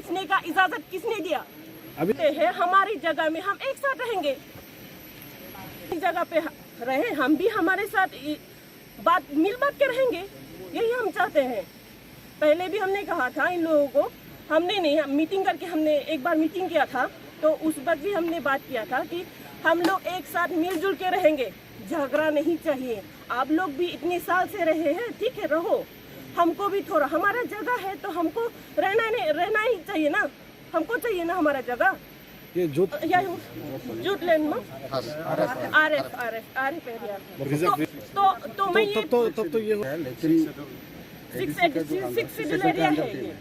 बेचने का इजाजत किसने दिया? अभी है हमारी जगह में हम एक साथ रहेंगे, इस जगह पे रहे हम भी हमारे साथ मिल बात के रहेंगे, यही हम चाहते हैं। पहले भी हमने कहा था इन लोगों को, हमने नहीं, मीटिंग करके हमने एक बार मीटिंग किया था, तो उस वक्त भी हमने बात किया था कि हम लोग एक साथ मिलजुल के रहेंगे, झगड़ा नहीं चाहिए। आप लोग भी इतने साल से रहे हैं, ठीक है रहो, हमको भी थोड़ा, हमारा जगह है तो हमको रहना ही चाहिए ना, हमको चाहिए ना हमारा जगह। ये जूत जूट लैंड में आरएफ एरिया, तो मैं ये तब तो ये 6 शेड्यूल एरिया है ये।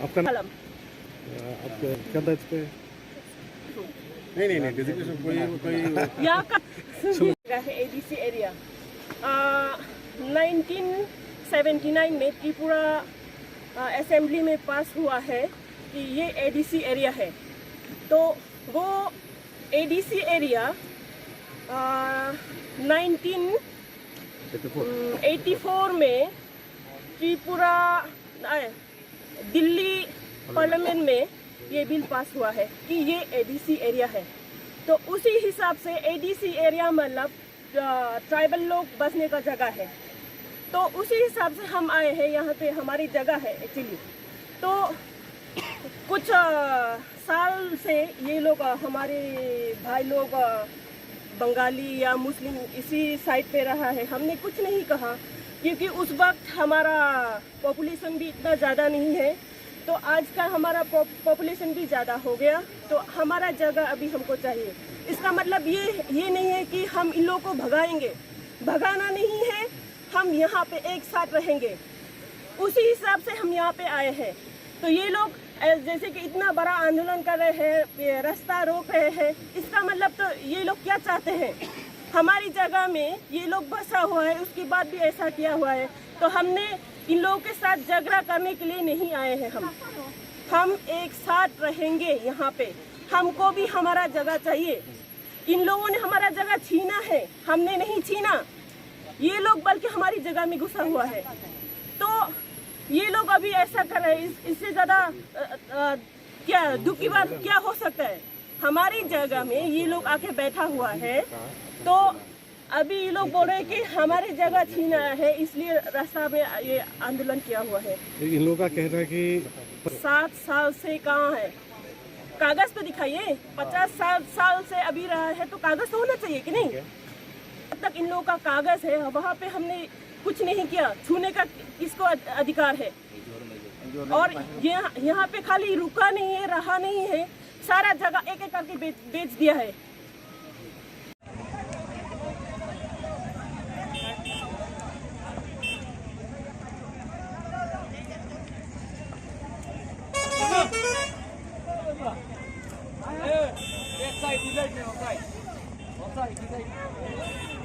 आपका कलम आपका क्या दायित्व पे? नहीं डेजिग्नेशन कोई यहाँ का है एडीसी एरिया। 1979 में त्रिपुरा असेंबली में पास हुआ है कि ये एडीसी एरिया है, तो वो एडीसी एरिया 1984 में त्रिपुरा दिल्ली पार्लियामेंट में ये बिल पास हुआ है कि ये एडीसी एरिया है। तो उसी हिसाब से एडीसी एरिया मतलब ट्राइबल लोग बसने का जगह है, तो उसी हिसाब से हम आए हैं यहाँ पे, हमारी जगह है एक्चुअली। तो कुछ साल से ये लोग हमारे भाई लोग बंगाली या मुस्लिम इसी साइड पे रहा है, हमने कुछ नहीं कहा क्योंकि उस वक्त हमारा पॉपुलेशन भी इतना ज़्यादा नहीं है, तो आज का हमारा पॉपुलेशन भी ज़्यादा हो गया, तो हमारा जगह अभी हमको चाहिए। इसका मतलब ये नहीं है कि हम इन लोगों को भगाएंगे, भगाना नहीं है, हम यहाँ पे एक साथ रहेंगे, उसी हिसाब से हम यहाँ पे आए हैं। तो ये लोग जैसे कि इतना बड़ा आंदोलन कर रहे हैं, रास्ता रोक रहे हैं, इसका मतलब तो ये लोग क्या चाहते हैं? हमारी जगह में ये लोग बसा हुआ है, उसके बाद भी ऐसा किया हुआ है, तो हमने इन लोगों के साथ झगड़ा करने के लिए नहीं आए हैं। हम एक साथ रहेंगे यहाँ पे, हमको भी हमारा जगह चाहिए। इन लोगों ने हमारा जगह छीना है, हमने नहीं छीना, ये लोग बल्कि हमारी जगह में घुसा हुआ है। तो ये लोग अभी ऐसा कर रहे हैं, इससे ज़्यादा क्या दुख की बात क्या हो सकता है? हमारी जगह में ये लोग आके बैठा हुआ है, तो अभी ये लोग बोल रहे हैं कि हमारी जगह छीना है, इसलिए रास्ता में ये आंदोलन किया हुआ है। इन लोगों का कहना है कि 7 साल से कहाँ है, कागज तो दिखाइए। 50 साल से अभी रहा है तो कागज तो होना चाहिए कि नहीं? अब तक इन लोगों का कागज है, वहाँ पे हमने कुछ नहीं किया, छूने का किसको अधिकार है? और यहाँ पे खाली रुका नहीं है, रहा नहीं है, सारा जगह एक एक करके बेच दिया है। Side,